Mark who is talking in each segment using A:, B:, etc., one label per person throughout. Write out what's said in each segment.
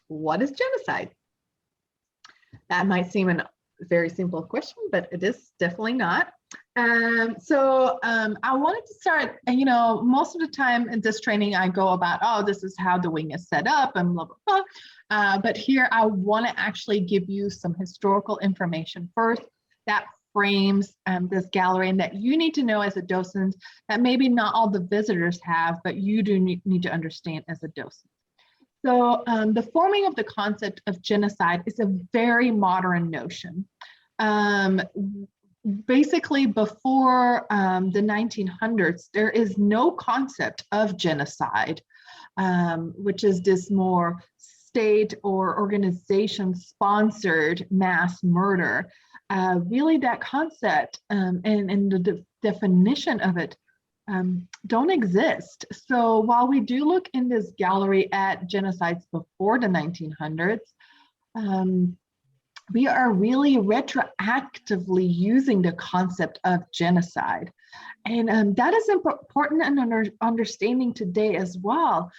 A: what is genocide? That might seem a very simple question, but it is definitely not. I wanted to start, and most of the time in this training, I go about, oh, this is how the wing is set up and blah, blah, blah. But here I want to actually give you some historical information first that frames this gallery and that you need to know as a docent that maybe not all the visitors have, but you do need to understand as a docent. So the forming of the concept of genocide is a very modern notion. Basically, before the 1900s, there is no concept of genocide, which is this more state or organization sponsored mass murder. Really, that concept and the definition of it don't exist. So while we do look in this gallery at genocides before the 1900s, we are really retroactively using the concept of genocide. And that is important in understanding today as well,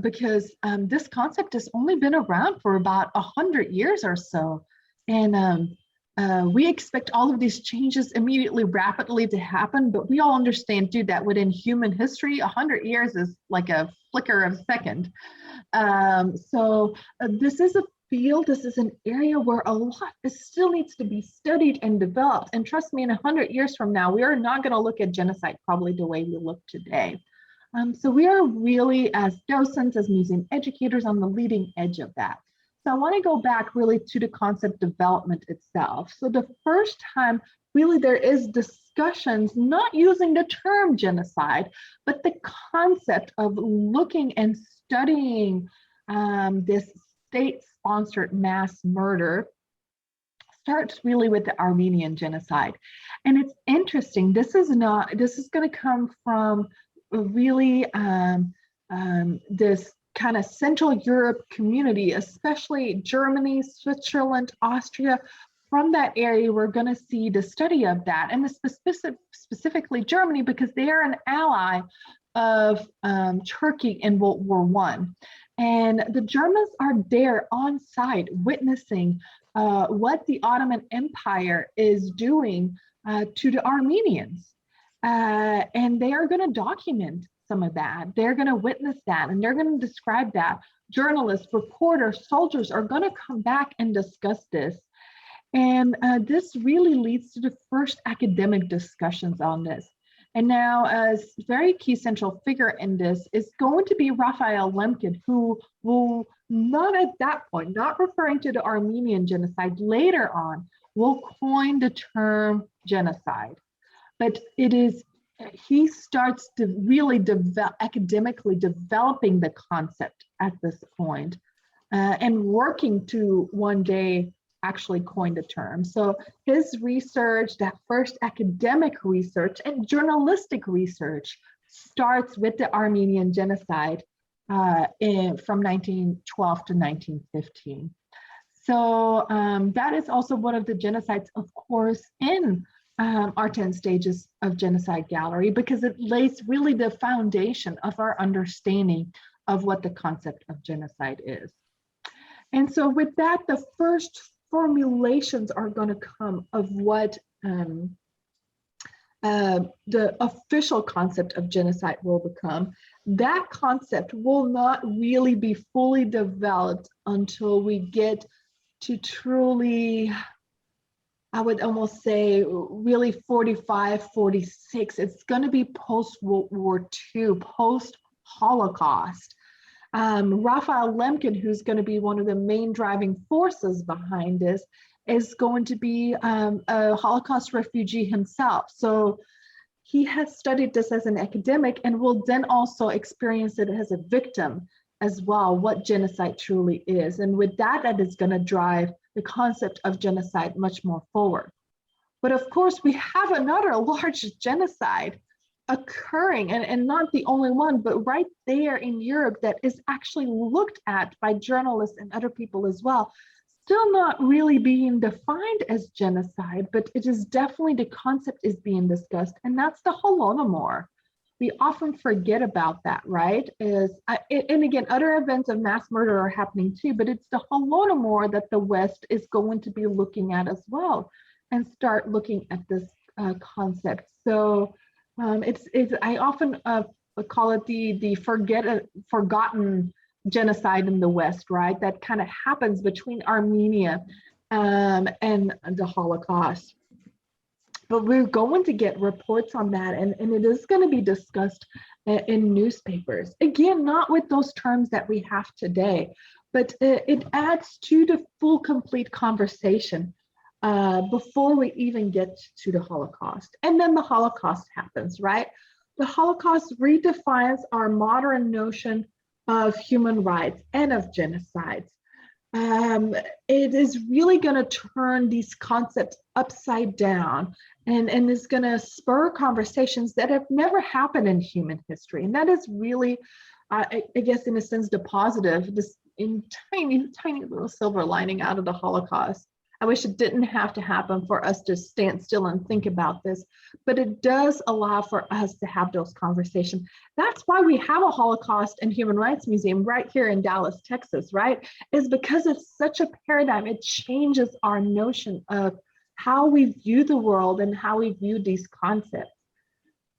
A: because this concept has only been around for about 100 years or so. And we expect all of these changes immediately, rapidly to happen, but we all understand too that within human history, 100 years is like a flicker of a second. This is a field, this is an area where a lot still needs to be studied and developed. And trust me, in 100 years from now, we are not going to look at genocide probably the way we look today. So we are really, as docents, as museum educators, on the leading edge of that. So I want to go back really to the concept development itself. So the first time really there is discussions, not using the term genocide, but the concept of looking and studying this state-sponsored mass murder starts really with the Armenian genocide. And it's interesting, this is going to come from really this kind of Central Europe community, especially Germany, Switzerland, Austria. From that area, we're going to see the study of that, and specifically Germany, because they are an ally of Turkey in World War I. And the Germans are there on site witnessing what the Ottoman Empire is doing to the Armenians. And they are going to document some of that. They're going to witness that, and they're going to describe that. Journalists, reporters, soldiers are going to come back and discuss this. And this really leads to the first academic discussions on this. And now a very key central figure in this is going to be Raphael Lemkin, who will not at that point, not referring to the Armenian genocide, later on will coin the term genocide. But he starts to really academically developing the concept at this point, and working to one day actually coin the term. So his research, that first academic research and journalistic research, starts with the Armenian genocide from 1912 to 1915. So that is also one of the genocides, of course, in our 10 stages of genocide gallery, because it lays really the foundation of our understanding of what the concept of genocide is. And so with that, the first formulations are going to come of what the official concept of genocide will become. That concept will not really be fully developed until we get to truly, I would almost say, really 45, 46. It's going to be post-World War II, post-Holocaust. Raphael Lemkin, who's going to be one of the main driving forces behind this, is going to be a Holocaust refugee himself. So he has studied this as an academic and will then also experience it as a victim as well, what genocide truly is. And with that, that is going to drive the concept of genocide much more forward. But of course, we have another large genocide occurring, and not the only one, but right there in Europe, that is actually looked at by journalists and other people as well. Still not really being defined as genocide, but it is definitely, the concept is being discussed, and that's the Holodomor. we often forget about that, right? And again, other events of mass murder are happening too, but it's the Holodomor that the West is going to be looking at as well, and start looking at this concept. So it's I often call it the forgotten genocide in the West, right? That kind of happens between Armenia and the Holocaust. But we're going to get reports on that, and it is going to be discussed in newspapers. Again, not with those terms that we have today, but it adds to the full, complete conversation before we even get to the Holocaust. And then the Holocaust happens, right? The Holocaust redefines our modern notion of human rights and of genocides. It is really going to turn these concepts upside down, and is going to spur conversations that have never happened in human history. And that is really, I guess, in a sense, the positive, this in tiny, tiny little silver lining out of the Holocaust. I wish it didn't have to happen for us to stand still and think about this, but it does allow for us to have those conversations. That's why we have a Holocaust and Human Rights Museum right here in Dallas, Texas, right? Is because it's such a paradigm. It changes our notion of how we view the world and how we view these concepts.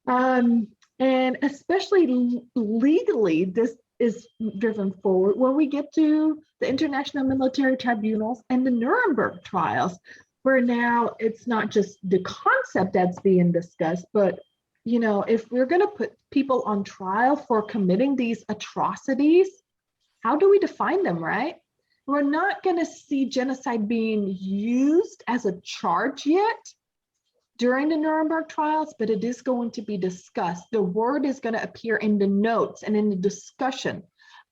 A: And especially legally, this is driven forward when we get to the international military tribunals and the Nuremberg trials, where now it's not just the concept that's being discussed, but if we're going to put people on trial for committing these atrocities, how do we define them, right? We're not going to see genocide being used as a charge yet during the Nuremberg trials, but it is going to be discussed. The word is going to appear in the notes and in the discussion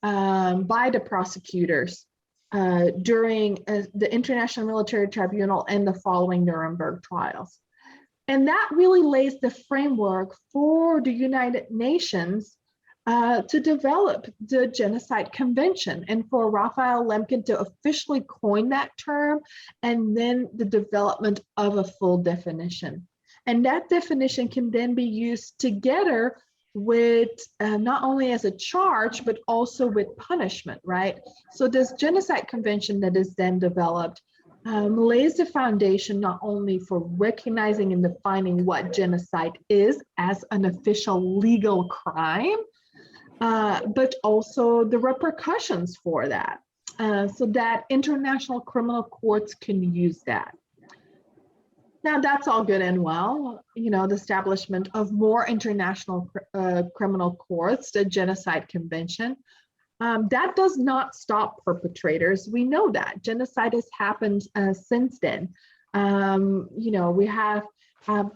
A: by the prosecutors during the International Military Tribunal and the following Nuremberg trials. And that really lays the framework for the United Nations to develop the Genocide Convention, and for Raphael Lemkin to officially coin that term, and then the development of a full definition. And that definition can then be used together with not only as a charge, but also with punishment, right? So this Genocide Convention that is then developed lays the foundation not only for recognizing and defining what genocide is as an official legal crime, but also the repercussions for that, so that international criminal courts can use that. Now, that's all good and well, the establishment of more international criminal courts, the Genocide Convention. That does not stop perpetrators. We know that genocide has happened since then. We have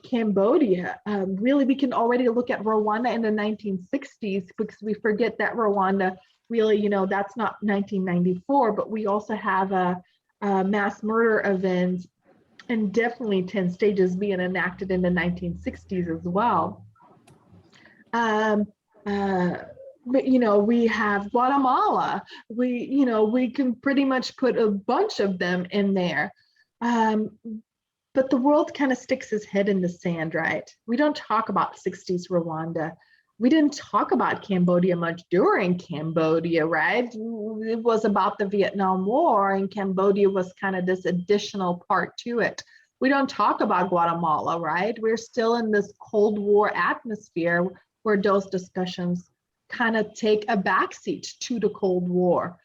A: Cambodia. Really, we can already look at Rwanda in the 1960s, because we forget that Rwanda really, that's not 1994, but we also have a mass murder event, and definitely 10 stages being enacted in the 1960s as well. But we have Guatemala. We can pretty much put a bunch of them in there. But the world kind of sticks its head in the sand, right? We don't talk about 60s Rwanda. We didn't talk about Cambodia much during Cambodia, right? It was about the Vietnam War, and Cambodia was kind of this additional part to it. We don't talk about Guatemala, right? We're still in this Cold War atmosphere where those discussions kind of take a backseat to the Cold War.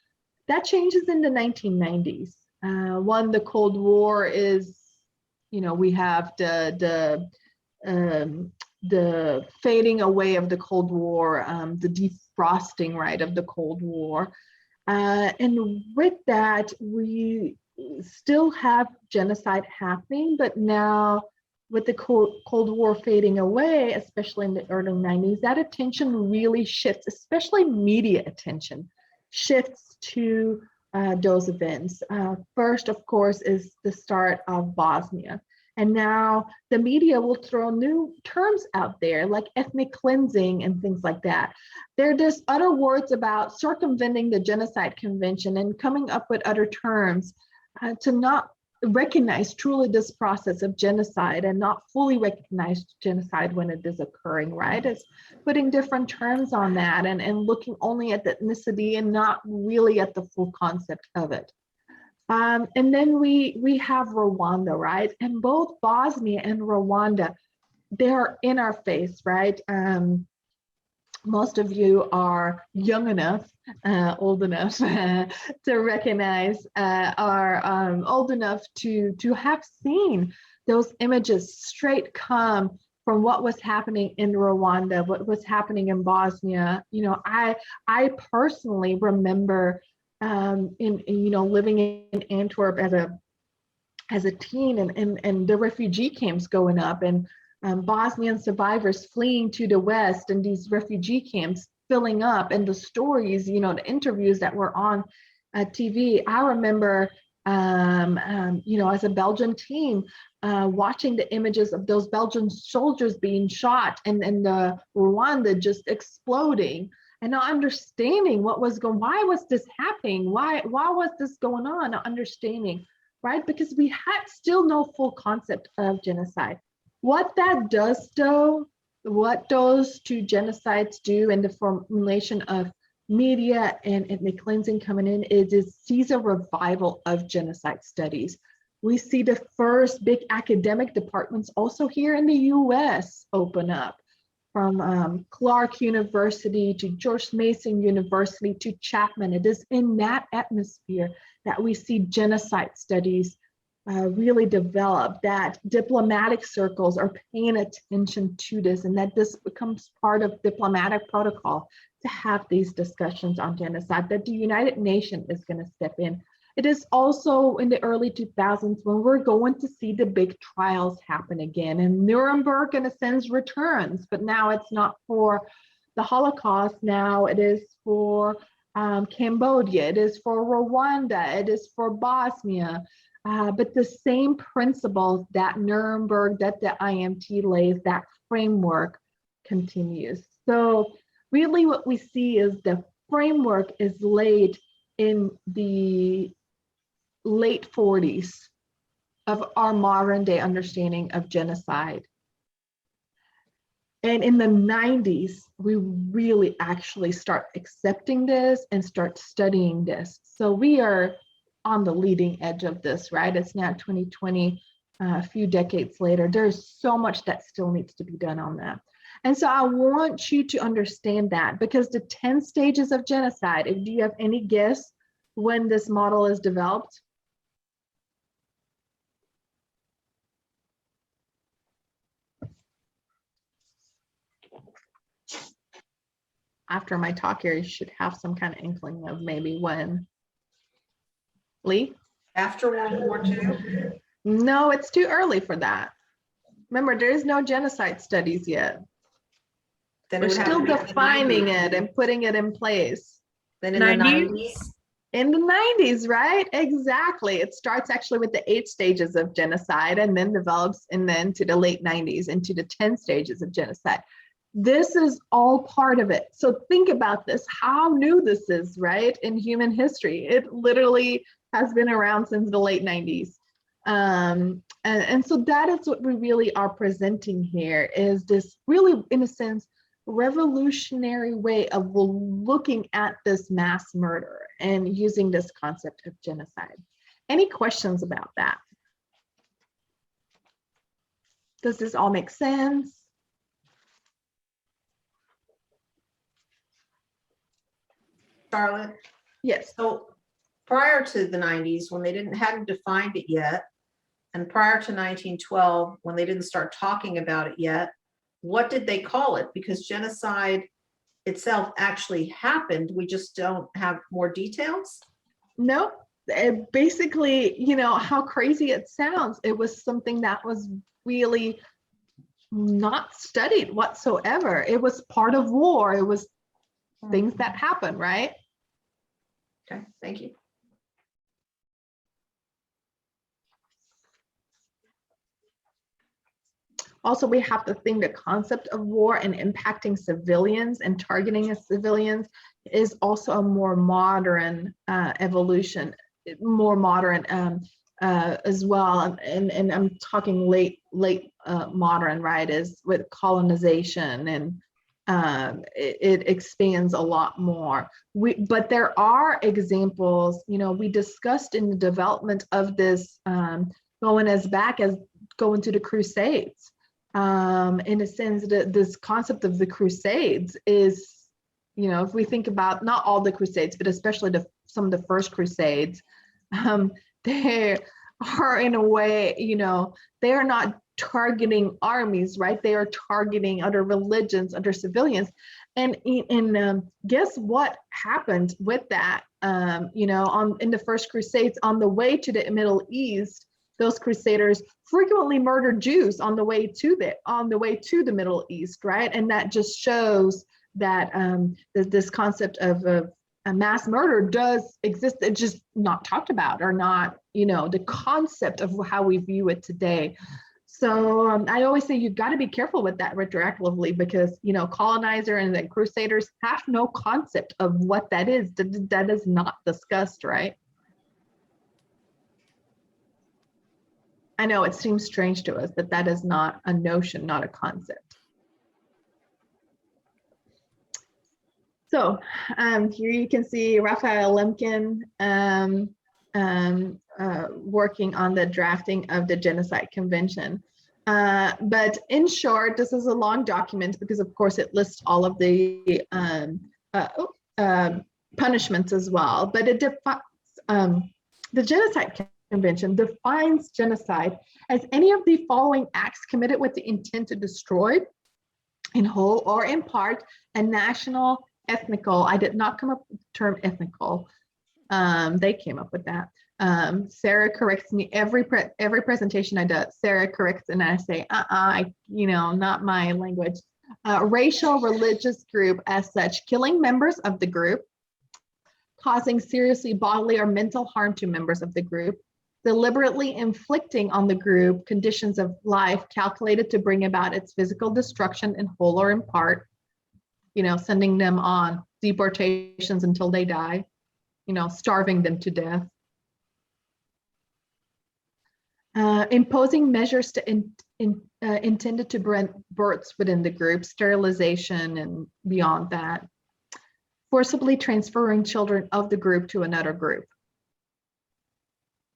A: That changes in the 1990s. The Cold War is, we have the fading away of the Cold War, the defrosting, right, of the Cold War. And with that, we still have genocide happening, but now with the Cold War fading away, especially in the early 90s, that attention really shifts, especially media attention, shifts to those events. First, of course, is the start of Bosnia. And now the media will throw new terms out there, like ethnic cleansing and things like that. There are just other words about circumventing the Genocide Convention and coming up with other terms to not recognize truly this process of genocide and not fully recognize genocide when it is occurring, right? It's putting different terms on that and looking only at the ethnicity and not really at the full concept of it. And then we have Rwanda, right? And both Bosnia and Rwanda, they're in our face, right? Most of you are young enough, old enough to recognize, are old enough to have seen those images straight come from what was happening in Rwanda, what was happening in Bosnia. You know, I personally remember living in Antwerp as a teen and the refugee camps going up and Bosnian survivors fleeing to the West and these refugee camps filling up and the stories, you know, the interviews that were on TV. I remember, as a Belgian teen, watching the images of those Belgian soldiers being shot and the Rwanda just exploding and not understanding what was going, why was this happening? Why was this going on? Not understanding, right? Because we had still no full concept of genocide. What that does, though, what those two genocides do in the formulation of media and ethnic cleansing coming in is sees a revival of genocide studies. We see the first big academic departments also here in the US open up, from Clark University to George Mason University to Chapman. It is in that atmosphere that we see genocide studies really develop, that diplomatic circles are paying attention to this, and that this becomes part of diplomatic protocol to have these discussions on genocide, that the United Nations is going to step in. It is also in the early 2000s when we're going to see the big trials happen again, and Nuremberg in a sense returns, but now it's not for the Holocaust, now it is for Cambodia, it is for Rwanda, it is for Bosnia. But the same principles that Nuremberg, that the IMT lays, that framework continues. So really what we see is the framework is laid in the late 40s of our modern day understanding of genocide. And in the 90s, we really actually start accepting this and start studying this. So we are on the leading edge of this, right? It's now 2020, a few decades later. There's so much that still needs to be done on that. And so I want you to understand that, because the 10 stages of genocide, if you have any guess when this model is developed? After my talk here, you should have some kind of inkling of maybe when. Lee?
B: After World War II?
A: No, it's too early for that. Remember, there is no genocide studies yet.
B: Then
A: we're still defining it and putting it in place.
B: Then in the 90s?
A: In the 90s, right? Exactly. It starts actually with the 8 stages of genocide and then develops and then to the late 90s into the 10 stages of genocide. This is all part of it. So think about this, how new this is, right? In human history, it literally has been around since the late 90s. And so that is what we really are presenting here, is this really, in a sense, revolutionary way of looking at this mass murder and using this concept of genocide. Any questions about that? Does this all make sense?
B: Charlotte?
A: Yes.
B: So prior to the 90s, when they hadn't defined it yet, and prior to 1912, when they didn't start talking about it yet, what did they call it? Because genocide itself actually happened. We just don't have more details.
A: No, basically, you know, how crazy it sounds, it was something that was really not studied whatsoever. It was part of war. It was things that happen, right?
B: Okay, thank you.
A: Also, we have to think the concept of war and impacting civilians and targeting of civilians is also a more modern evolution, more modern as well, and I'm talking late modern, right, is with colonization, and it expands a lot more. But there are examples, we discussed in the development of this, going as back as going to the Crusades. In a sense, that this concept of the Crusades is, if we think about not all the Crusades, but especially some of the first Crusades, they are in a way, they are not targeting armies, right? They are targeting other religions, other civilians. And guess what happened with that? In the first Crusades, on the way to the Middle East, those crusaders frequently murdered Jews on the way to the Middle East, right? And that just shows that this concept of a mass murder does exist. It's just not talked about, or not, the concept of how we view it today. So I always say you've got to be careful with that retroactively, because, colonizer and the crusaders have no concept of what that is. That is not discussed, right? I know it seems strange to us that that is not a notion, not a concept. So here you can see Raphael Lemkin working on the drafting of the Genocide Convention. But in short, this is a long document because, of course, it lists all of the punishments as well. But it defines, the Genocide Convention defines genocide as any of the following acts committed with the intent to destroy, in whole or in part, a national, ethnical. I did not come up with the term ethnical. They came up with that. Sarah corrects me every presentation I do. Sarah corrects and I say, not my language. Racial, religious group as such, killing members of the group, causing seriously bodily or mental harm to members of the group, deliberately inflicting on the group conditions of life calculated to bring about its physical destruction in whole or in part, sending them on deportations until they die, starving them to death. Imposing measures intended to prevent births within the group, sterilization and beyond that. Forcibly transferring children of the group to another group.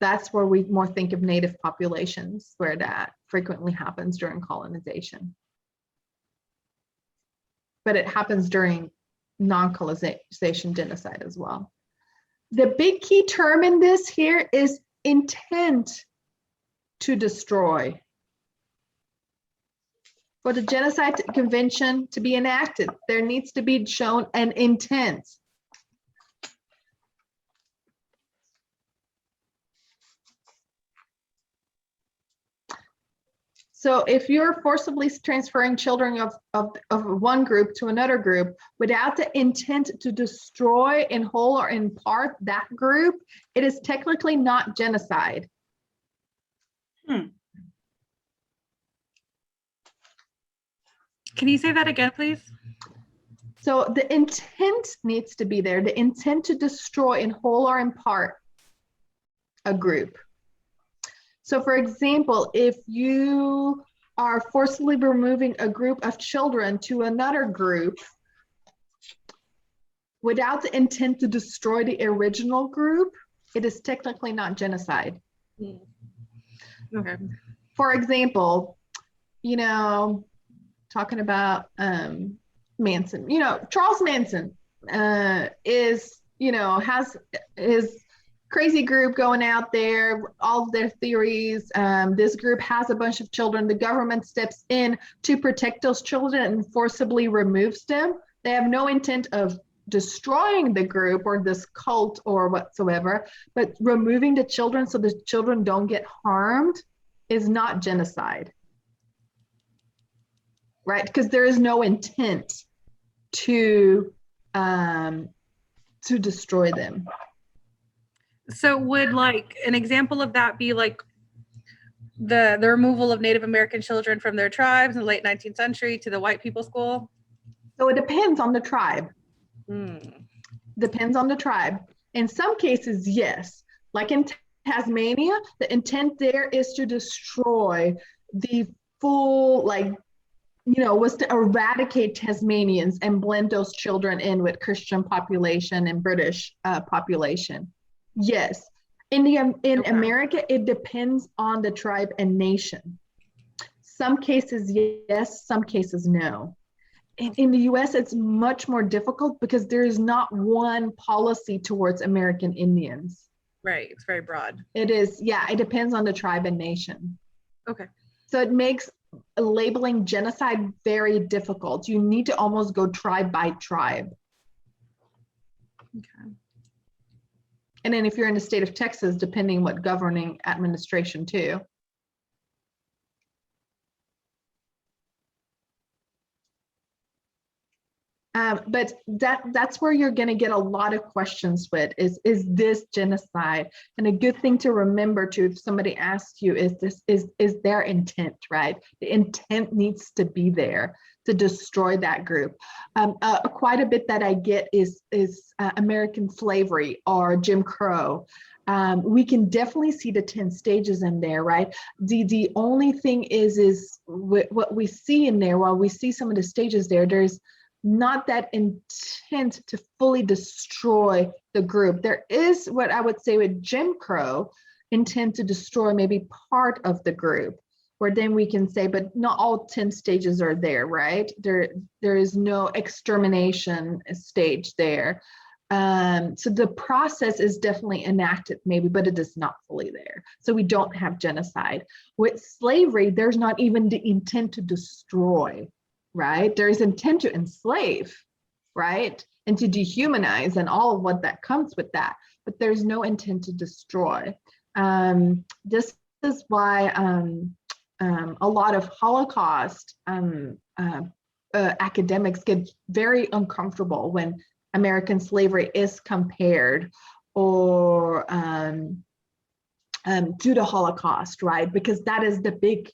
A: That's where we more think of native populations, where that frequently happens during colonization. But it happens during non-colonization genocide as well. The big key term in this here is intent to destroy. For the Genocide Convention to be enacted, there needs to be shown an intent. So if you're forcibly transferring children of one group to another group without the intent to destroy in whole or in part that group, it is technically not genocide.
C: Can you say that again, please?
A: So the intent needs to be there, the intent to destroy in whole or in part a group. So for example, if you are forcibly removing a group of children to another group without the intent to destroy the original group, it is technically not genocide.
C: Okay.
A: For example, talking about Manson, Charles Manson has his crazy group going out there, all of their theories. This group has a bunch of children. The government steps in to protect those children and forcibly removes them. They have no intent of destroying the group or this cult or whatsoever, but removing the children so the children don't get harmed is not genocide, right? Because there is no intent to destroy them.
C: So would like an example of that be like the removal of Native American children from their tribes in the late 19th century to the white people's school?
A: So it depends on the tribe. Depends on the tribe. In some cases, yes. Like in Tasmania, the intent there is to destroy the full, like, was to eradicate Tasmanians and blend those children in with Christian population and British population. Yes. In
C: Okay.
A: America, it depends on the tribe and nation. Some cases, yes, some cases, no. In the US, it's much more difficult because there is not one policy towards American Indians.
C: Right. It's very broad.
A: It is, yeah, it depends on the tribe and nation.
C: Okay.
A: So it makes labeling genocide very difficult. You need to almost go tribe by tribe.
C: Okay.
A: And then if you're in the state of Texas, depending what governing administration too. But that's where you're going to get a lot of questions with is this genocide? And a good thing to remember too, if somebody asks you, is their intent, right? The intent needs to be there to destroy that group. Quite a bit that I get is American slavery or Jim Crow. We can definitely see the 10 stages in there, right? The only thing is what we see in there, while we see some of the stages there, there's not that intent to fully destroy the group. There is what I would say with Jim Crow, intent to destroy maybe part of the group, where then we can say, but not all 10 stages are there, right? There is no extermination stage there. So the process is definitely enacted maybe, but it is not fully there. So we don't have genocide. With slavery, there's not even the intent to destroy, right? There's intent to enslave, right? And to dehumanize and all of what that comes with that, but there's no intent to destroy. This is why a lot of Holocaust academics get very uncomfortable when American slavery is compared or to the Holocaust, right? Because that is the big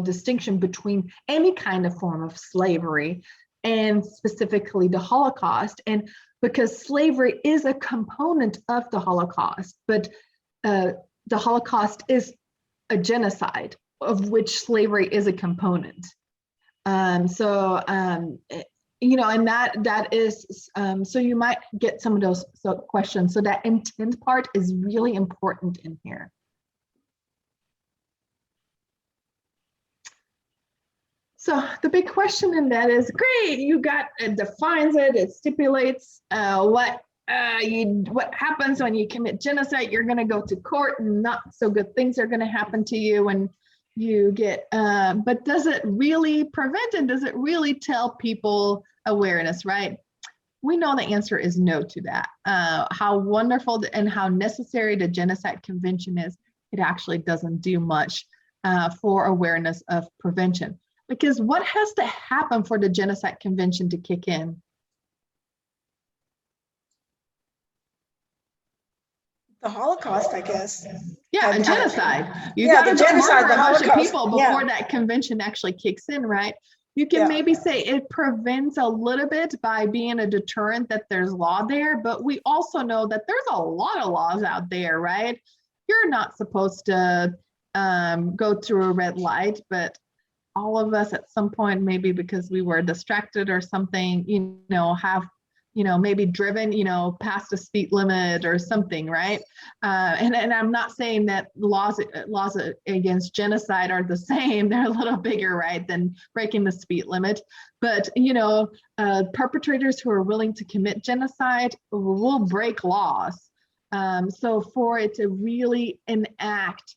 A: distinction between any kind of form of slavery and specifically the Holocaust. And because slavery is a component of the Holocaust, but the Holocaust is a genocide of which slavery is a component. And that is, so you might get some of those questions. So that intent part is really important in here. So the big question in that is, great, it defines it, it stipulates what happens when you commit genocide. You're going to go to court and not so good things are going to happen to you when you get, but does it really prevent it? Does it really tell people awareness, right? We know the answer is no to that. How wonderful and how necessary the Genocide Convention is, it actually doesn't do much for awareness of prevention. Because what has to happen for the Genocide Convention to kick in?
D: The Holocaust, I guess.
A: Yeah, a genocide. You
D: Yeah,
A: got to
D: the genocide,
A: murder
D: the
A: a bunch of
D: Holocaust,
A: people before that convention actually kicks in, right? You can
D: Yeah.
A: maybe say it prevents a little bit by being a deterrent that there's law there, but we also know that there's a lot of laws out there, right? You're not supposed to go through a red light, but all of us at some point, maybe because we were distracted or something, have, maybe driven, past a speed limit or something, right? And I'm not saying that laws against genocide are the same. They're a little bigger, right, than breaking the speed limit. But, perpetrators who are willing to commit genocide will break laws. So for it to really enact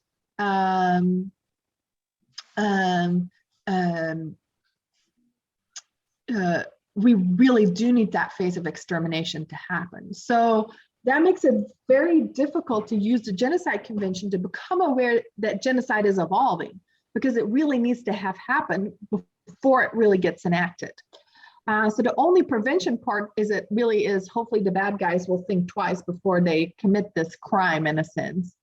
A: we really do need that phase of extermination to happen. So that makes it very difficult to use the Genocide Convention to become aware that genocide is evolving, because it really needs to have happened before it really gets enacted. So the only prevention part is it really is, hopefully the bad guys will think twice before they commit this crime, in a sense.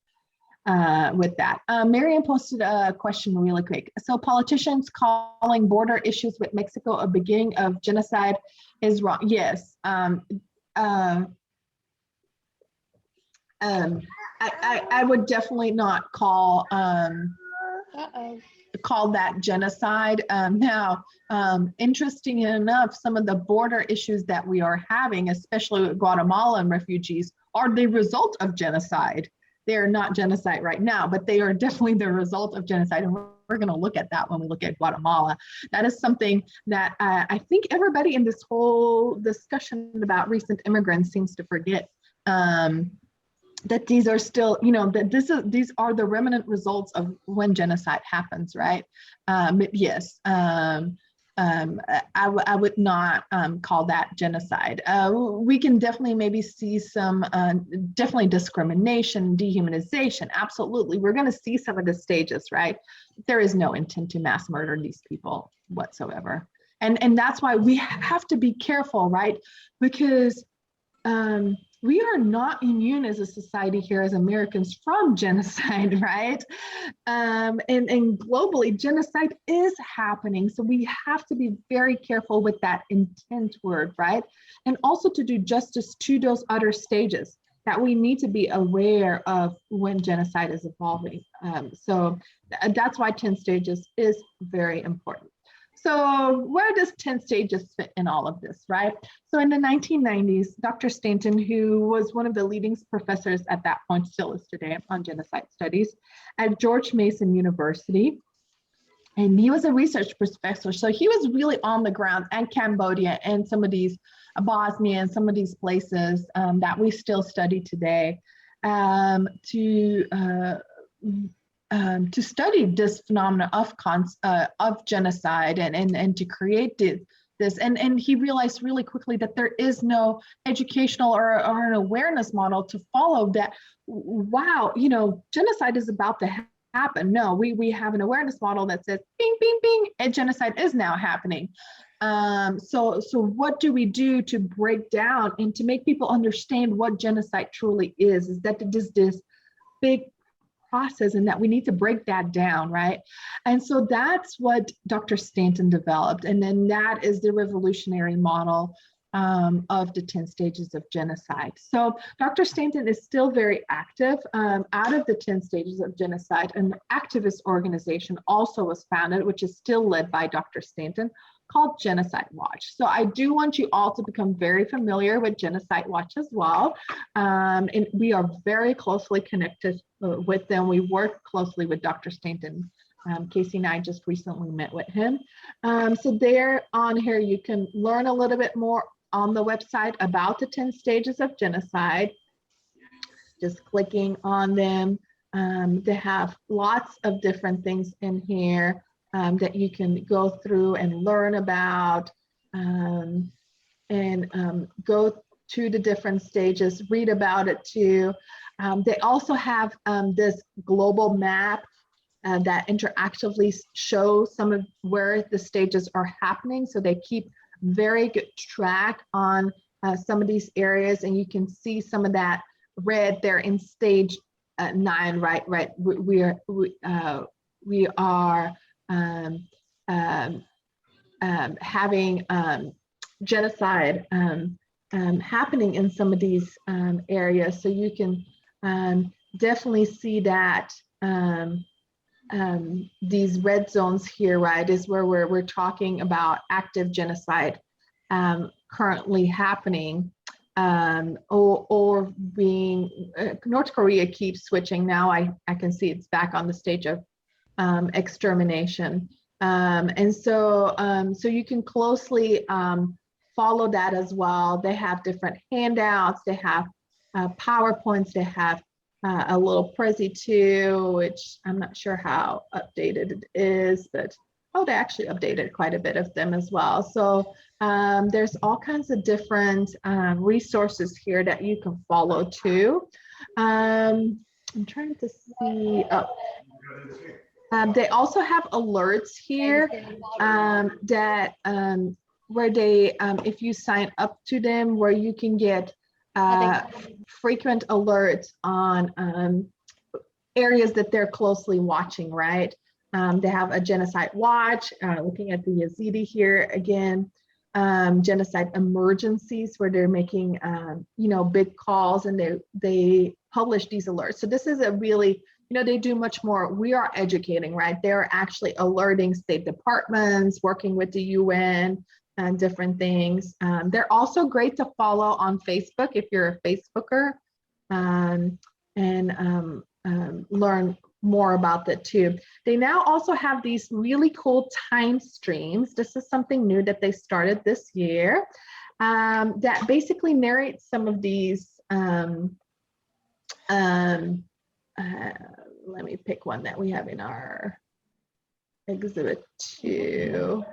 A: With that. Marianne posted a question really quick. So politicians calling border issues with Mexico a beginning of genocide is wrong. Yes. I would definitely not call call that genocide. Now, interesting enough, some of the border issues that we are having, especially with Guatemalan refugees, are the result of genocide. They are not genocide right now, but they are definitely the result of genocide. And we're going to look at that when we look at Guatemala. That is something that I think everybody in this whole discussion about recent immigrants seems to forget. That these are still, that these are the remnant results of when genocide happens, right? Yes, I would not call that genocide. We can definitely maybe see some definitely discrimination, dehumanization. Absolutely, we're going to see some of the stages, right? There is no intent to mass murder these people whatsoever, and that's why we have to be careful, right? Because we are not immune as a society here as Americans from genocide, right? And globally, genocide is happening. So we have to be very careful with that intent word, right? And also to do justice to those other stages that we need to be aware of when genocide is evolving. So that's why 10 stages is very important. So where does 10 stages fit in all of this, right? So in the 1990s, Dr. Stanton, who was one of the leading professors at that point, still is today, on genocide studies at George Mason University, and he was a research professor. So he was really on the ground in Cambodia and some of these, Bosnia and some of these places that we still study today to study this phenomena of genocide and to create this. And he realized really quickly that there is no educational or an awareness model to follow that, wow, genocide is about to happen. No, we have an awareness model that says, bing, bing, bing, and genocide is now happening. So what do we do to break down and to make people understand what genocide truly is that it is this big process and that we need to break that down, right? And so that's what Dr. Stanton developed. And then that is the revolutionary model of the 10 stages of genocide. So Dr. Stanton is still very active. Out of the 10 stages of genocide, an activist organization also was founded, which is still led by Dr. Stanton, called Genocide Watch. So I do want you all to become very familiar with Genocide Watch as well. And we are very closely connected with them. We work closely with Dr. Stanton. Casey and I just recently met with him. So there on here, you can learn a little bit more on the website about the 10 stages of genocide. Just clicking on them. They have lots of different things in here that you can go through and learn about and go to the different stages, read about it too. They also have this global map that interactively shows some of where the stages are happening. So they keep very good track on some of these areas, and you can see some of that red there in stage 9, right? We are having genocide happening in some of these areas. So you can definitely see that these red zones here, right, is where we're talking about active genocide currently happening, or being, North Korea keeps switching. Now I can see it's back on the stage of extermination. And so you can closely follow that as well. They have different handouts, they have PowerPoints, they have a little Prezi too, which I'm not sure how updated it is, but they actually updated quite a bit of them as well. So there's all kinds of different resources here that you can follow too. I'm trying to see, they also have alerts here that where they, if you sign up to them, where you can get frequent alerts on areas that they're closely watching, right? They have a genocide watch, looking at the Yazidi here again, genocide emergencies where they're making, big calls, and they publish these alerts. So this is a really, they do much more. We are educating, right? They're actually alerting state departments, working with the UN and different things. They're also great to follow on Facebook if you're a Facebooker, and learn more about that too. They now also have these really cool time streams. This is something new that they started this year, that basically narrates some of these. Let me pick one that we have in our exhibit 2.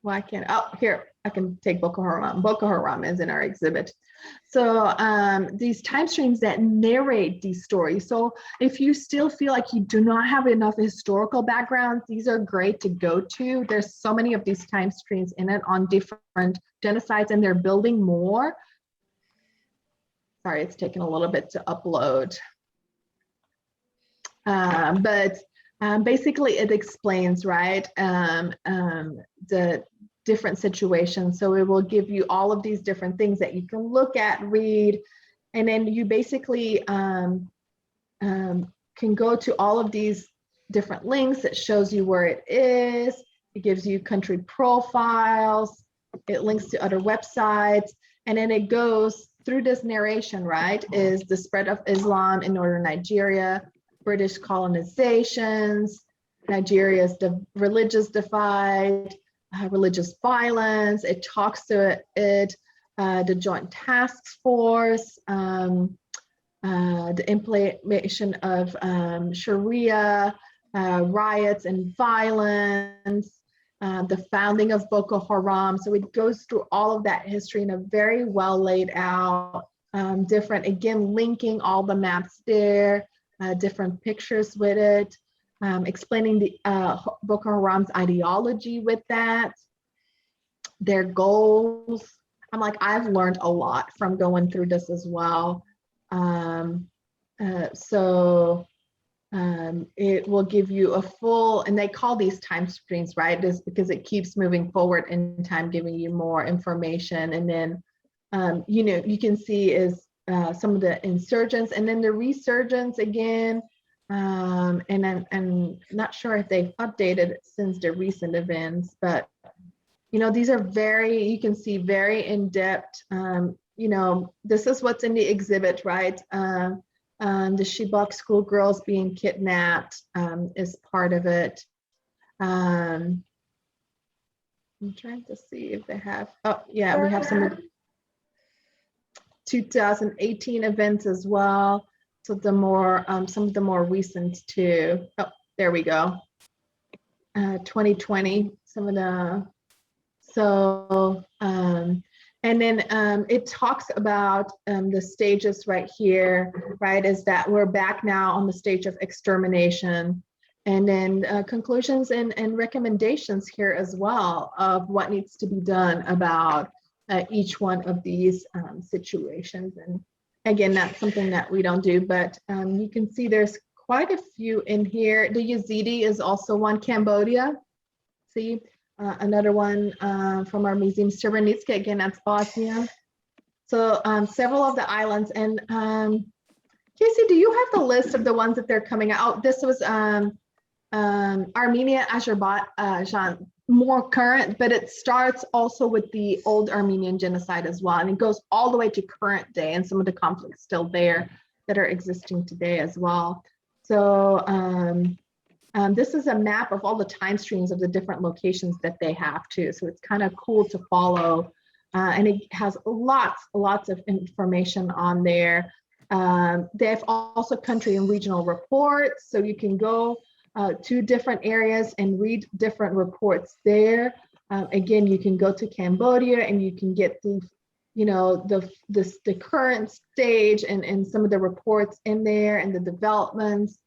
A: Why can't, oh, here, I can take Boko Haram. Boko Haram is in our exhibit. So these time streams that narrate these stories. So if you still feel like you do not have enough historical background, these are great to go to. There's so many of these time streams in it on different genocides, and they're building more. Sorry, it's taking a little bit to upload. But basically it explains, right, the different situations. So it will give you all of these different things that you can look at, read, and then you basically can go to all of these different links. It shows you where it is. It gives you country profiles. It links to other websites. And then it goes through this narration, right, is the spread of Islam in northern Nigeria, British colonizations, Nigeria's religious divide, religious violence. It talks to it, the Joint Task Force, the implementation of Sharia, riots and violence, the founding of Boko Haram. So it goes through all of that history in a very well laid out, different, again, linking all the maps there, different pictures with it, explaining the Boko Haram's ideology with that, their goals. I'm like, I've learned a lot from going through this as well. It will give you a full, and they call these time streams, right? Just because it keeps moving forward in time, giving you more information. And then, you can see is some of the insurgents, and then the resurgence again. And I'm not sure if they've updated since the recent events, but these are you can see very in-depth. This is what's in the exhibit, right? The Chibok schoolgirls being kidnapped is part of it. I'm trying to see if they have, oh yeah, we have some of the 2018 events as well. So the more, some of the more recent too. Oh, there we go. 2020, some of the, so, and then it talks about the stages right here, right, is that we're back now on the stage of extermination. And then conclusions and recommendations here as well of what needs to be done about each one of these situations. And again, that's something that we don't do, but you can see there's quite a few in here. The Yazidi is also one. Cambodia, see, another one from our museum. Srebrenica, again, that's Bosnia. So several of the islands. And Casey, do you have the list of the ones that they're coming out? Oh, this was Armenia, Azerbaijan, more current, but it starts also with the old Armenian genocide as well. And it goes all the way to current day, and some of the conflicts still there that are existing today as well. So this is a map of all the time streams of the different locations that they have too. So it's kind of cool to follow. And it has lots of information on there. They have also country and regional reports. So you can go to different areas and read different reports there. Again, you can go to Cambodia and you can get the, the current stage and some of the reports in there and the developments.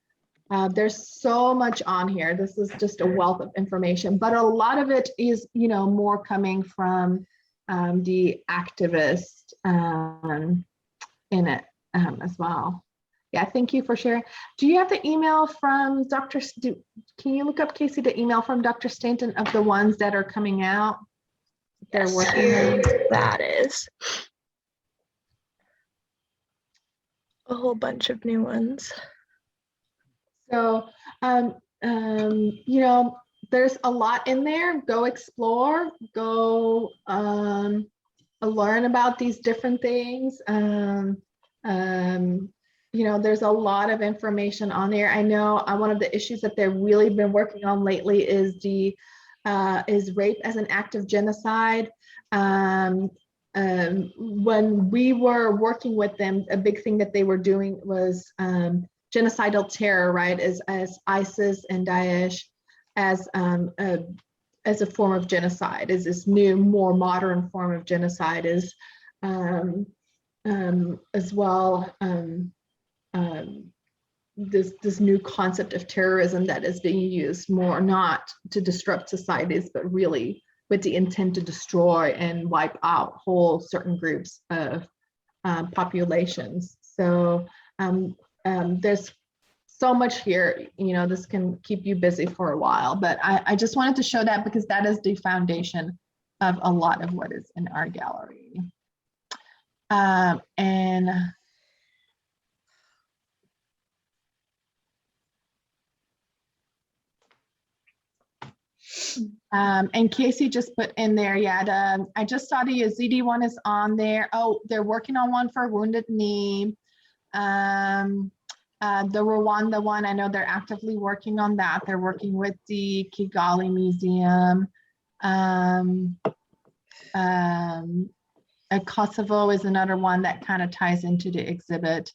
A: There's so much on here. This is just a wealth of information, but a lot of it is, more coming from the activists in it as well. Yeah, thank you for sharing. Do you have the email from Dr. Can you look up, Casey, the email from Dr. Stanton of the ones that are coming out? they're
E: Yes,
A: working
E: here
A: on?
E: that is. A whole bunch of new ones.
A: So, there's a lot in there. Go explore, go learn about these different things. There's a lot of information on there. I know one of the issues that they've really been working on lately is is rape as an act of genocide. When we were working with them, a big thing that they were doing was genocidal terror, right? As ISIS and Daesh as a form of genocide, is this new, more modern form of genocide, is as well this new concept of terrorism that is being used more not to disrupt societies, but really with the intent to destroy and wipe out whole certain groups of populations. So there's so much here, this can keep you busy for a while, but I just wanted to show that because that is the foundation of a lot of what is in our gallery. And Casey just put in there, yeah, I just saw the Yazidi one is on there. Oh, they're working on one for Wounded Knee. The Rwanda one, I know they're actively working on that. They're working with the Kigali Museum. Kosovo is another one that kind of ties into the exhibit.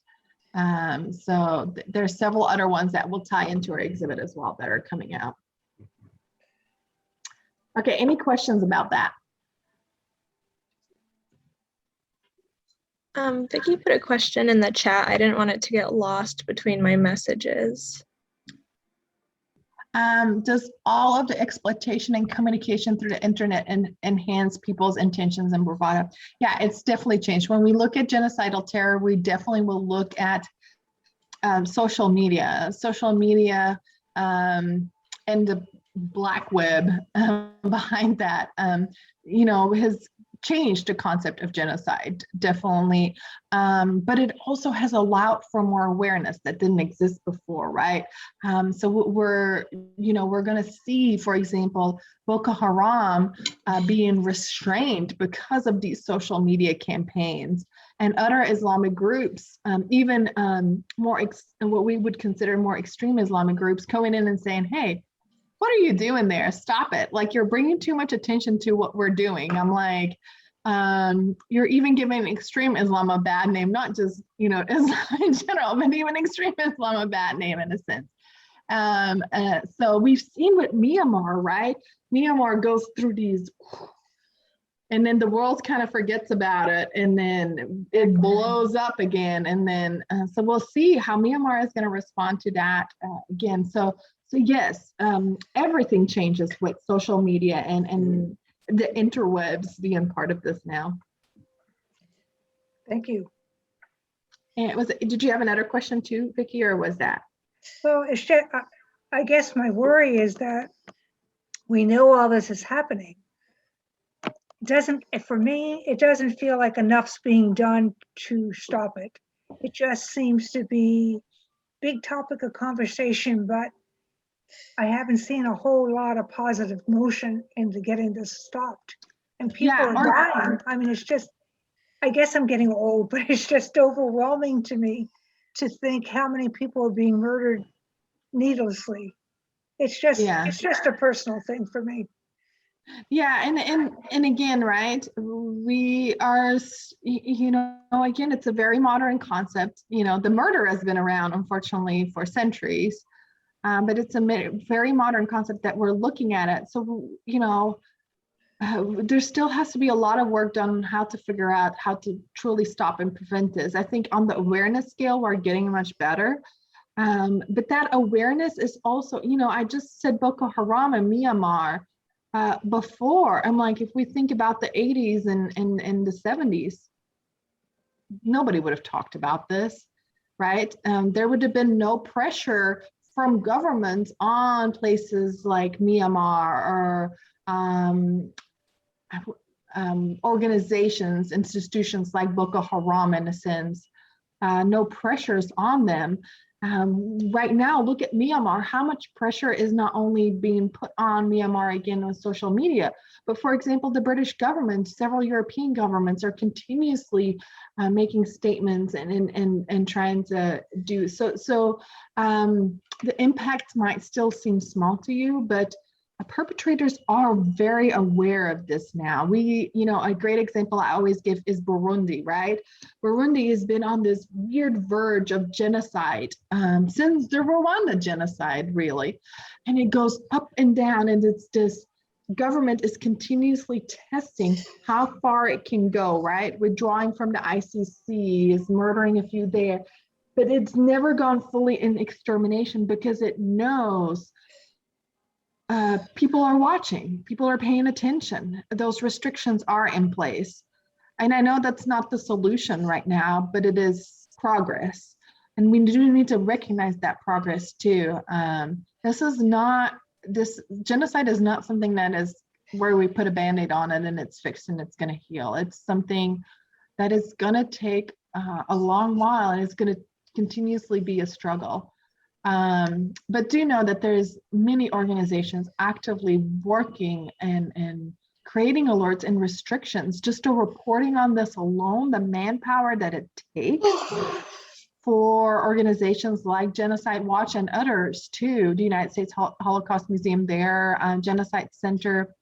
A: So there's several other ones that will tie into our exhibit as well that are coming out. Okay, any questions about that?
E: Vicki put a question in the chat. I didn't want it to get lost between my messages.
A: Does all of the exploitation and communication through the internet enhance people's intentions and bravado? Yeah, it's definitely changed. When we look at genocidal terror, we definitely will look at social media and the black web behind that, has changed the concept of genocide, definitely. But it also has allowed for more awareness that didn't exist before, right? So we're going to see, for example, Boko Haram being restrained because of these social media campaigns, and other Islamic groups, even what we would consider more extreme Islamic groups, going in and saying, hey, what are you doing there? Stop it. Like, you're bringing too much attention to what we're doing. I'm like, you're even giving extreme Islam a bad name, not just, Islam in general, but even extreme Islam a bad name in a sense. So we've seen with Myanmar, right? Myanmar goes through these, and then the world kind of forgets about it, and then it blows up again. And then, so we'll see how Myanmar is going to respond to that again. So yes, everything changes with social media and the interwebs being part of this now.
F: Thank you.
A: And did you have another question too, Vicki, or was that?
F: Well, it's just, I guess my worry is that we know all this is happening. For me, it doesn't feel like enough's being done to stop it. It just seems to be big topic of conversation, but I haven't seen a whole lot of positive motion into getting this stopped. And people are dying. I mean, it's just, I guess I'm getting old, but it's just overwhelming to me to think how many people are being murdered needlessly. It's just a personal thing for me.
A: Yeah, and again, right, we are, again, it's a very modern concept. The murder has been around, unfortunately, for centuries, but it's a very modern concept that we're looking at it. So, there still has to be a lot of work done on how to figure out how to truly stop and prevent this. I think on the awareness scale, we're getting much better. But that awareness is also, I just said Boko Haram in Myanmar. Before, I'm like, if we think about the 80s and the 70s, nobody would have talked about this, right? There would have been no pressure from governments on places like Myanmar or organizations, institutions like Boko Haram, in a sense, no pressures on them. Right now, look at Myanmar. How much pressure is not only being put on Myanmar again on social media, but for example, the British government, several European governments are continuously making statements and trying to do so. So the impact might still seem small to you, but perpetrators are very aware of this now. A great example I always give is Burundi, right? Burundi has been on this weird verge of genocide since the Rwanda genocide, really. And it goes up and down, and it's this government is continuously testing how far it can go, right? Withdrawing from the ICC, is murdering a few there, but it's never gone fully in extermination because it knows people are watching, people are paying attention. Those restrictions are in place. And I know that's not the solution right now, but it is progress. And we do need to recognize that progress too. This genocide is not something that is where we put a Band-Aid on it and it's fixed and it's going to heal. It's something that is going to take a long while, and it's going to continuously be a struggle. But do know that there's many organizations actively working and creating alerts and restrictions. Just to reporting on this alone, the manpower that it takes for organizations like Genocide Watch and others too, the United States Holocaust Museum, their Genocide Center,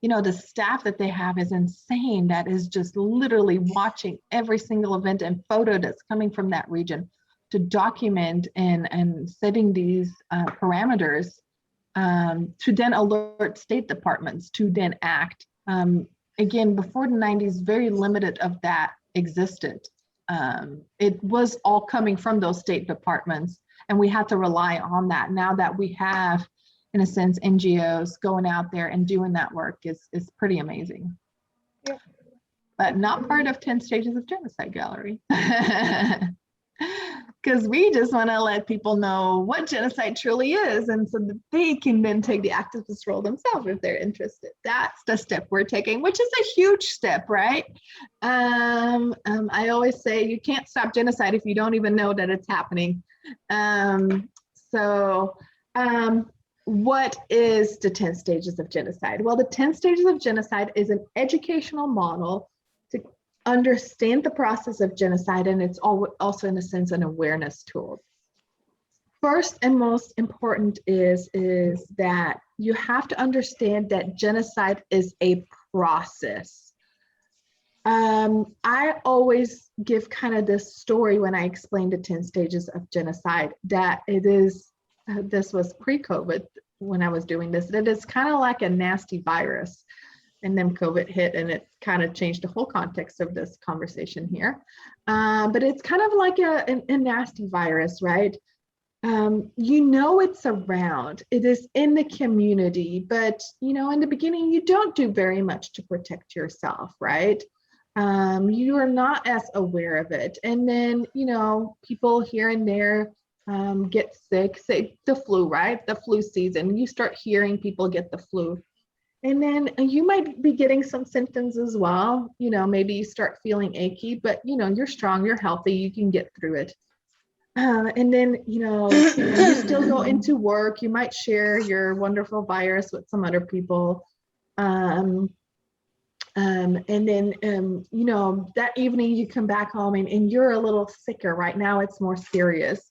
A: the staff that they have is insane. That is just literally watching every single event and photo that's coming from that region to document and setting these parameters to then alert state departments to then act. Again, before the 90s, very limited of that existed. It was all coming from those state departments, and we had to rely on that. Now that we have, in a sense, NGOs going out there and doing that work is pretty amazing.
D: Yep.
A: But not part of 10 Stages of Genocide Gallery. Because we just want to let people know what genocide truly is, and so that they can then take the activist role themselves if they're interested. That's the step we're taking, which is a huge step, right? I always say you can't stop genocide if you don't even know that it's happening. What is the 10 Stages of Genocide? Well, the 10 Stages of Genocide is an educational model to understand the process of genocide, and it's also, in a sense, an awareness tool. First and most important is that you have to understand that genocide is a process. I always give kind of this story when I explain the 10 stages of genocide, that it is, this was pre-COVID when I was doing this, that it's kind of like a nasty virus. And then COVID hit, and it kind of changed the whole context of this conversation here. But it's kind of like a nasty virus, right? It's around, it is in the community, but in the beginning, you don't do very much to protect yourself, right? You are not as aware of it. And then, people here and there get sick, say the flu, right? The flu season, you start hearing people get the flu. And then you might be getting some symptoms as well. Maybe you start feeling achy, but you're strong, you're healthy, you can get through it. And then, you still go into work, you might share your wonderful virus with some other people. And then, that evening you come back home and you're a little sicker. Right now it's more serious.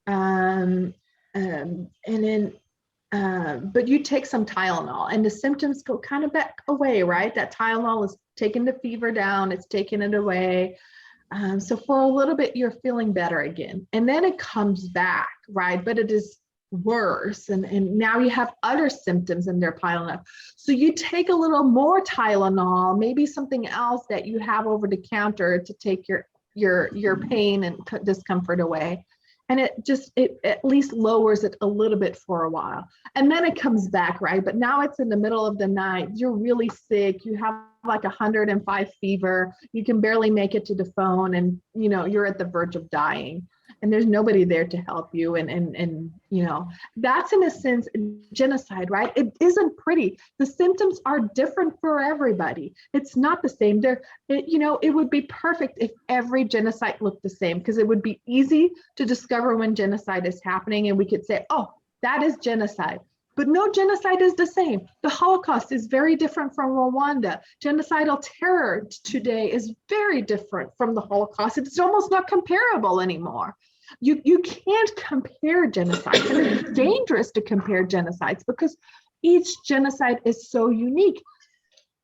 A: And then, but you take some Tylenol and the symptoms go kind of back away, right? That Tylenol is taking the fever down, it's taking it away. So for a little bit, you're feeling better again. And then it comes back, right? But it is worse. And now you have other symptoms and they're piling up. So you take a little more Tylenol, maybe something else that you have over the counter to take your pain and discomfort away. And it at least lowers it a little bit for a while. And then it comes back, right? But now it's in the middle of the night, you're really sick, you have like 105 fever, you can barely make it to the phone, and you're at the verge of dying. and there's nobody there to help you. And you know, that's in a sense genocide, right? It isn't pretty. The symptoms are different for everybody. It's not the same. You know, it would be perfect if every genocide looked the same, because it would be easy to discover when genocide is happening, and we could say, oh, that is genocide. But no genocide is the same. The Holocaust is very different from Rwanda. Genocidal terror today is very different from the Holocaust. It's almost not comparable anymore. You can't compare genocides, and it's dangerous to compare genocides because each genocide is so unique.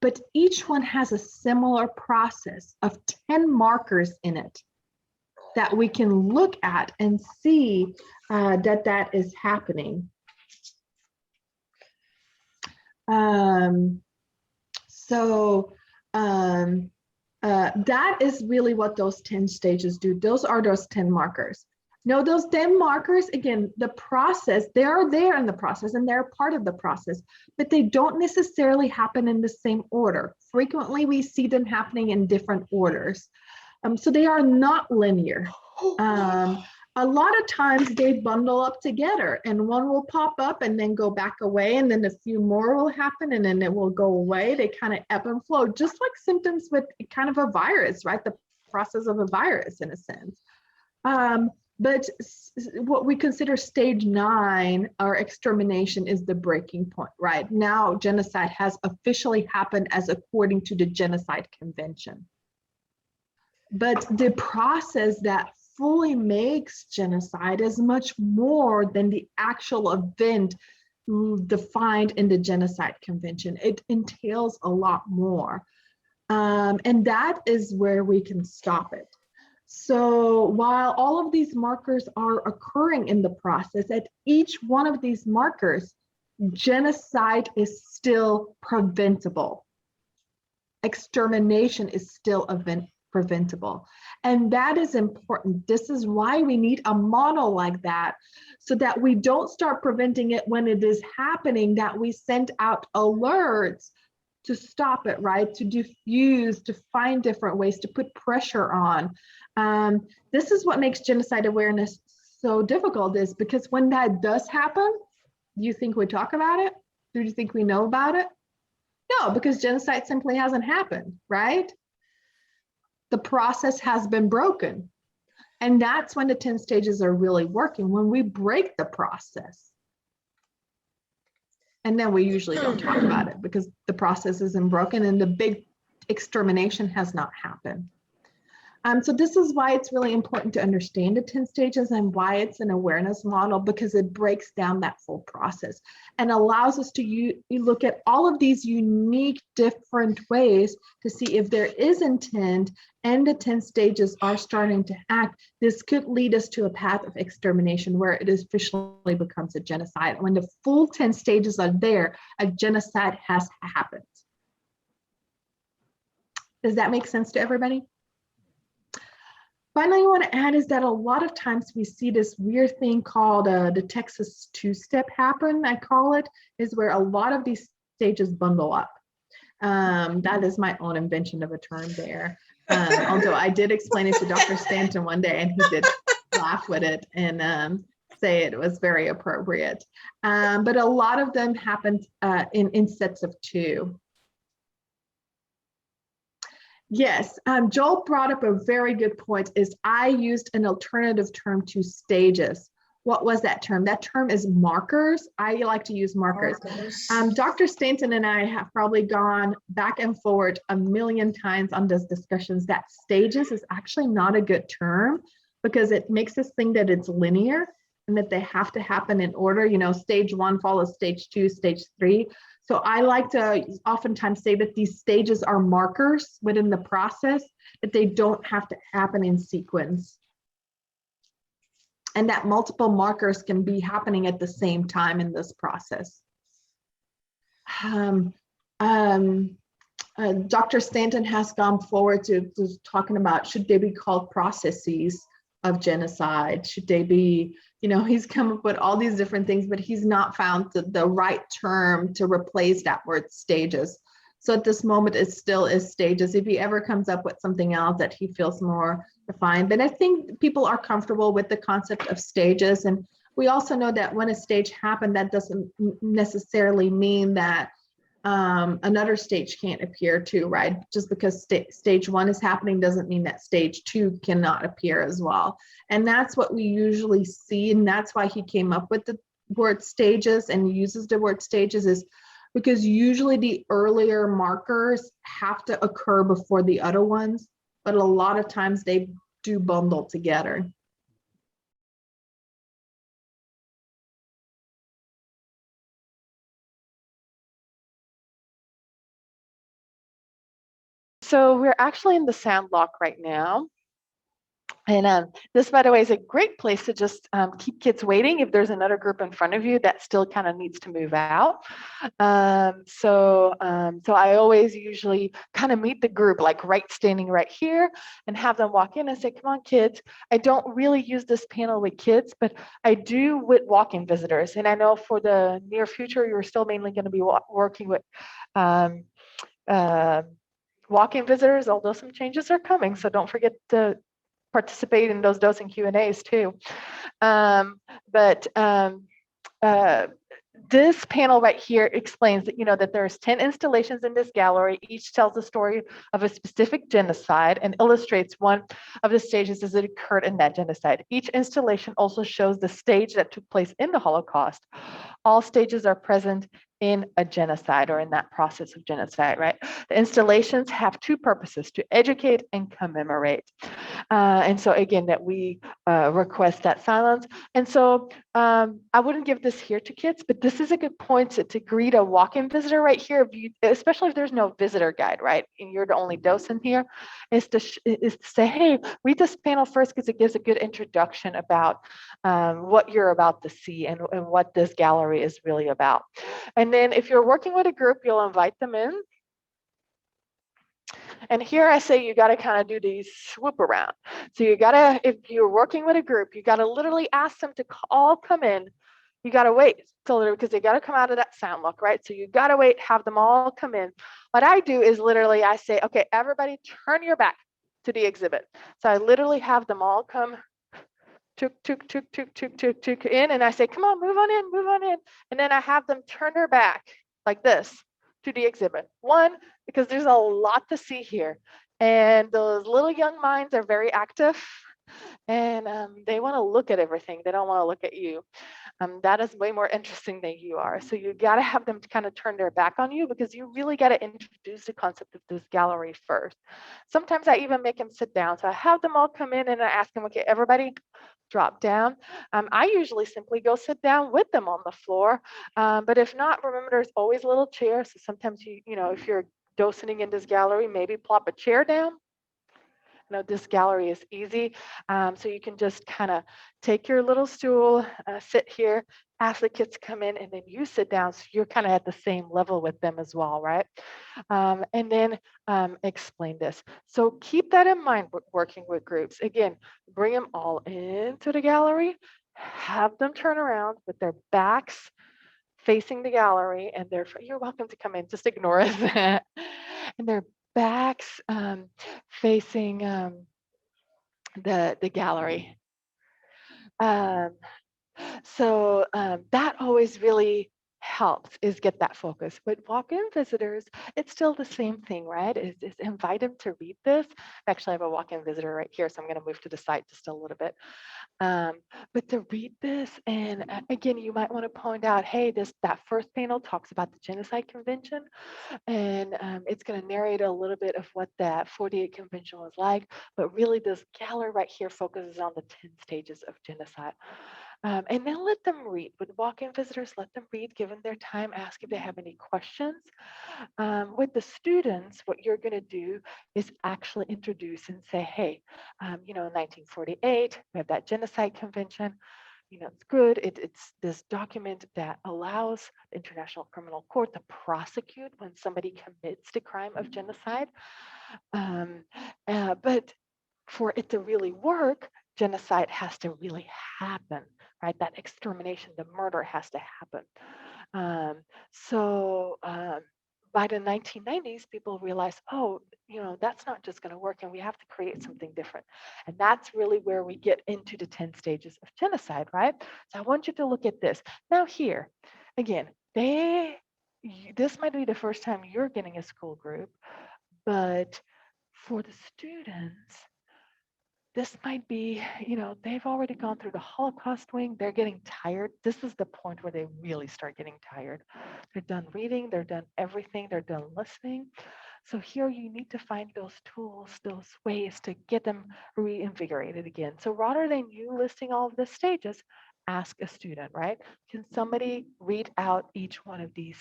A: But each one has a similar process of 10 markers in it that we can look at and see that is happening. That is really what those 10 stages do. Those are those 10 markers. Now, those 10 markers, again, the process, they are there in the process and they're part of the process, but they don't necessarily happen in the same order. Frequently, we see them happening in different orders. So they are not linear. A lot of times they bundle up together, and one will pop up and then go back away, and then a few more will happen and then it will go away. They kind of ebb and flow, just like symptoms with kind of a virus, right? The process of a virus in a sense. But what we consider stage 9 or extermination is the breaking point, right? Now genocide has officially happened as according to the Genocide Convention. But the process that fully makes genocide is much more than the actual event defined in the Genocide Convention. It entails a lot more. And that is where we can stop it. So while all of these markers are occurring in the process, at each one of these markers, genocide is still preventable. Extermination is still preventable. And that is important. This is why we need a model like that, so that we don't start preventing it when it is happening, that we send out alerts to stop it, right? To diffuse, to find different ways, to put pressure on. This is what makes genocide awareness so difficult, is because when that does happen, do you think we talk about it? Do you think we know about it? No, because genocide simply hasn't happened, right? The process has been broken. And that's when the 10 stages are really working, when we break the process. And then we usually don't talk about it because the process isn't broken and the big extermination has not happened. So this is why it's really important to understand the 10 stages and why it's an awareness model, because it breaks down that full process and allows us to look at all of these unique different ways to see if there is intent and the 10 stages are starting to act. This could lead us to a path of extermination where it officially becomes a genocide. When the full 10 stages are there, a genocide has happened. Does that make sense to everybody? Finally, I want to add is that a lot of times we see this weird thing called the Texas two-step happen, I call it, is where a lot of these stages bundle up. That is my own invention of a term there. Although I did explain it to Dr. Stanton one day and he did laugh with it and say it was very appropriate. But a lot of them happened in sets of 2. Yes, Joel brought up a very good point, is I used an alternative term to stages. What was that term? That term is markers. I like to use markers. Dr. Stanton and I have probably gone back and forward a million times on those discussions that stages is actually not a good term because it makes us think that it's linear and that they have to happen in order. You know, stage 1 follows stage 2, stage 3. So I like to oftentimes say that these stages are markers within the process, that they don't have to happen in sequence. And that multiple markers can be happening at the same time in this process. Dr. Stanton has gone forward to talking about, should they be called processes of genocide? Should they be, you know, he's come up with all these different things, but he's not found the right term to replace that word stages. So at this moment, it still is stages. If he ever comes up with something else that he feels more defined, but I think people are comfortable with the concept of stages. And we also know that when a stage happened, that doesn't necessarily mean that another stage can't appear too, right? Just because stage one is happening doesn't mean that stage two cannot appear as well. And that's what we usually see. And that's why he came up with the word stages and uses the word stages, is because usually the earlier markers have to occur before the other ones, but a lot of times they do bundle together.
G: So we're actually in the sandlock right now. And this, by the way, is a great place to just keep kids waiting if there's another group in front of you that still kind of needs to move out. So I always usually kind of meet the group like standing right here and have them walk in and say, come on, kids. I don't really use this panel with kids, but I do with walk-in visitors. And I know for the near future, you're still mainly going to be working with walk-in visitors, although some changes are coming. So don't forget to participate in those dosing Q&As too. This panel right here explains that, that there's 10 installations in this gallery. Each tells the story of a specific genocide and illustrates one of the stages as it occurred in that genocide. Each installation also shows the stage that took place in the Holocaust. All stages are present in a genocide or in that process of genocide, right? The installations have two purposes: to educate and commemorate. And so again, that we request that silence. And so I wouldn't give this here to kids, but this is a good point to greet a walk-in visitor right here, especially if there's no visitor guide, right? And you're the only docent here, is to say, hey, read this panel first, because it gives a good introduction about what you're about to see and what this gallery is really about. And then if you're working with a group, you'll invite them in. And here I say you got to kind of do these swoop around. So you got to, if you're working with a group, you got to literally ask them to all come in. You got to wait because they got to come out of that sound look, right? So you got to wait, have them all come in. What I do is literally I say, okay, everybody turn your back to the exhibit. So I literally have them all come in, and I say, come on, move on in. And then I have them turn their back like this to the exhibit. One, because there's a lot to see here. And those little young minds are very active, and they want to look at everything. They don't want to look at you. That is way more interesting than you are. So you got to have them kind of turn their back on you, because you really got to introduce the concept of this gallery first. Sometimes I even make them sit down. So I have them all come in and I ask them, okay, everybody drop down. I usually simply go sit down with them on the floor. But if not, remember, there's always a little chair. So sometimes if you're docenting in this gallery, maybe plop a chair down. This gallery is easy. So you can just kind of take your little stool, sit here, ask the kids to come in, and then you sit down. So you're kind of at the same level with them as well, right? And then explain this. So keep that in mind working with groups. Again, bring them all into the gallery, have them turn around with their backs facing the gallery, and you're welcome to come in, just ignore it. And their backs facing the gallery. So that always really helps, is get that focus. But walk-in visitors, it's still the same thing, right? Is invite them to read this. Actually, I have a walk-in visitor right here, so I'm going to move to the side just a little bit. But to read this, and again, you might want to point out, hey, that first panel talks about the Genocide Convention, and it's going to narrate a little bit of what that 48 convention was like. But really, this gallery right here focuses on the 10 stages of genocide. And then let them read. With walk-in visitors, let them read, give them their time, ask if they have any questions. With the students, what you're going to do is actually introduce and say, hey, in 1948, we have that Genocide Convention. It's good. It's this document that allows the International Criminal Court to prosecute when somebody commits the crime of genocide. But for it to really work, genocide has to really happen, right? That extermination, the murder has to happen. by the 1990s, people realized, oh, that's not just going to work, and we have to create something different. And that's really where we get into the 10 stages of genocide, right? So I want you to look at this. Now here, again, this might be the first time you're getting a school group, but for the students, this might be, they've already gone through the Holocaust wing. They're getting tired. This is the point where they really start getting tired. They're done reading, they're done everything, they're done listening. So here you need to find those tools, those ways to get them reinvigorated again. So rather than you listing all of the stages, ask a student, right? Can somebody read out each one of these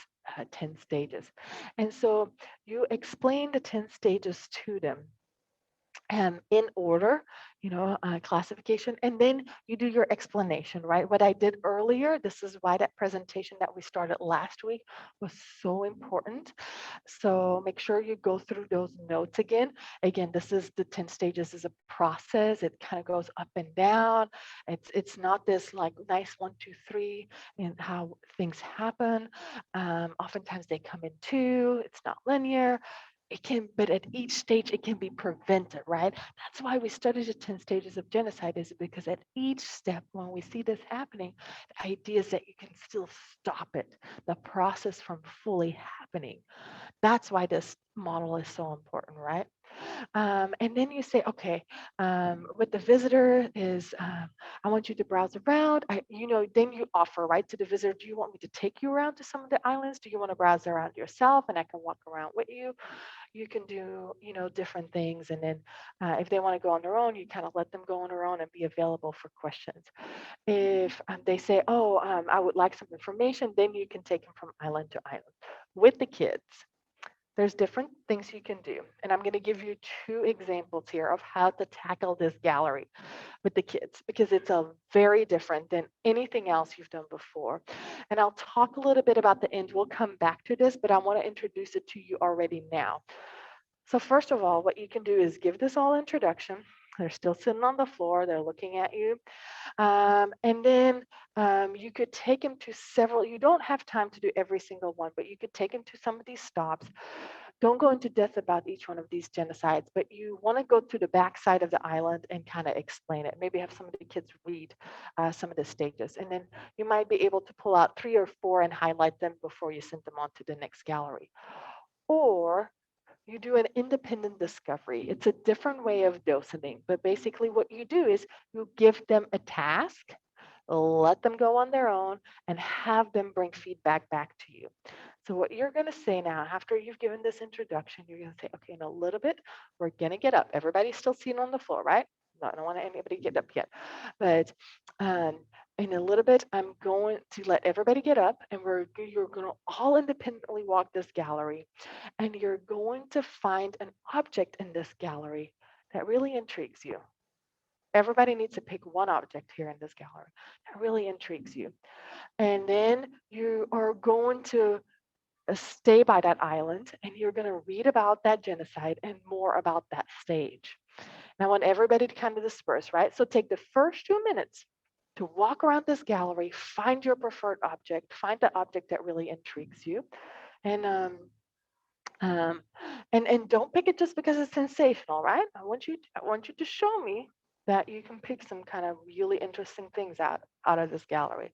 G: 10 stages? And so you explain the 10 stages to them and in order, classification, and then you do your explanation, right? What I did earlier, this is why that presentation that we started last week was so important. So make sure you go through those notes again. Again, this is the 10 stages is a process. It kind of goes up and down. It's not this like nice 1, 2, 3 and how things happen. Oftentimes they come in two. It's not linear. But at each stage it can be prevented, right? That's why we studied the 10 stages of genocide, is because at each step, when we see this happening, the idea is that you can still stop it, the process from fully happening. That's why this model is so important, right? And then you say, okay, with the visitor is, I want you to browse around. Then you offer, right, to the visitor, do you want me to take you around to some of the islands? Do you want to browse around yourself and I can walk around with you? You can do, different things. And then if they want to go on their own, you kind of let them go on their own and be available for questions. If they say, oh, I would like some information, then you can take them from island to island with the kids. There's different things you can do. And I'm going to give you 2 examples here of how to tackle this gallery with the kids, because it's a very different than anything else you've done before. And I'll talk a little bit about the end. We'll come back to this, but I want to introduce it to you already now. So first of all, what you can do is give this all introduction. They're still sitting on the floor. They're looking at you. And then you could take them to several, you don't have time to do every single one, but you could take them to some of these stops. Don't go into depth about each one of these genocides, but you want to go to the backside of the island and kind of explain it. Maybe have some of the kids read some of the stages. And then you might be able to pull out 3 or 4 and highlight them before you send them on to the next gallery. Or you do an independent discovery. It's a different way of docening, but basically what you do is you give them a task, let them go on their own, and have them bring feedback back to you. So what you're going to say now, after you've given this introduction, you're going to say, okay, in a little bit, we're going to get up. Everybody's still sitting on the floor, right? No, I don't want anybody to get up yet. But in a little bit, I'm going to let everybody get up, and you're going to all independently walk this gallery, and you're going to find an object in this gallery that really intrigues you. Everybody needs to pick one object here in this gallery that really intrigues you. And then you are going to stay by that island, and you're going to read about that genocide and more about that stage. And I want everybody to kind of disperse, right? So take the first 2 minutes to walk around this gallery, find your preferred object, find the object that really intrigues you, and don't pick it just because it's sensational, right? I want you to show me that you can pick some kind of really interesting things out of this gallery.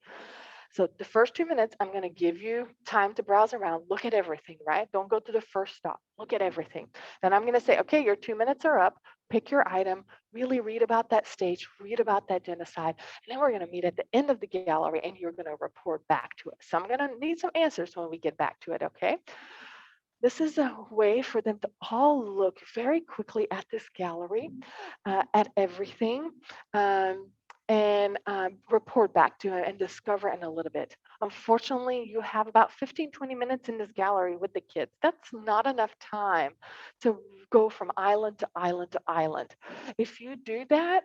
G: So the first 2 minutes, I'm going to give you time to browse around, look at everything, right? Don't go to the first stop, look at everything. Then I'm going to say, okay, your 2 minutes are up, pick your item, really read about that stage, read about that genocide. And then we're going to meet at the end of the gallery and you're going to report back to us. So I'm going to need some answers when we get back to it, okay? This is a way for them to all look very quickly at this gallery, at everything, and report back to it and discover in a little bit. Unfortunately, you have about 15, 20 minutes in this gallery with the kids. That's not enough time to go from island to island to island. If you do that,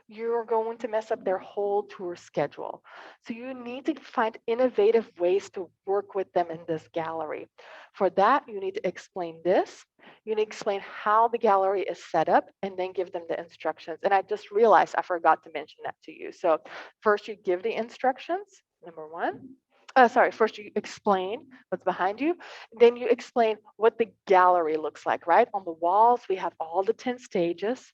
G: you're going to mess up their whole tour schedule. So you need to find innovative ways to work with them in this gallery. For that, you need to explain this. You need to explain how the gallery is set up and then give them the instructions. And I just realized I forgot to mention that to you. So first you give the instructions, number 1. First you explain what's behind you, then you explain what the gallery looks like, right? On the walls, we have all the 10 stages.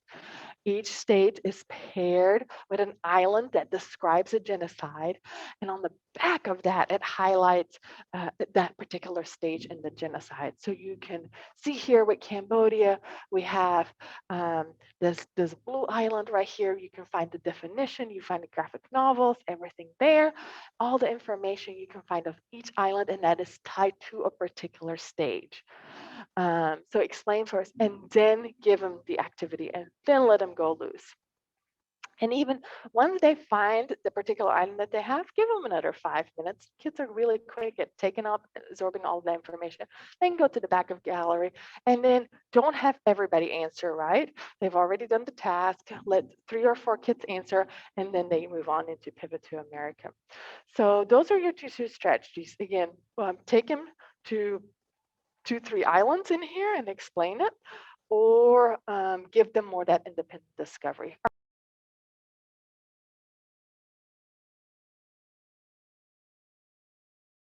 G: Each stage is paired with an island that describes a genocide. And on the back of that, it highlights that particular stage in the genocide. So you can see here with Cambodia, we have this blue island right here. You can find the definition, you find the graphic novels, everything there. All the information you can find of each island, and that is tied to a particular stage. So explain first and then give them the activity and then let them go loose. And even once they find the particular island that they have, give them another 5 minutes. Kids are really quick at taking up, absorbing all the information. Then go to the back of gallery and then don't have everybody answer, right? They've already done the task. Let 3 or 4 kids answer, and then they move on into Pivot to America. So those are your 2 strategies. Again, take them to 2-3 islands in here and explain it, or give them more that independent discovery.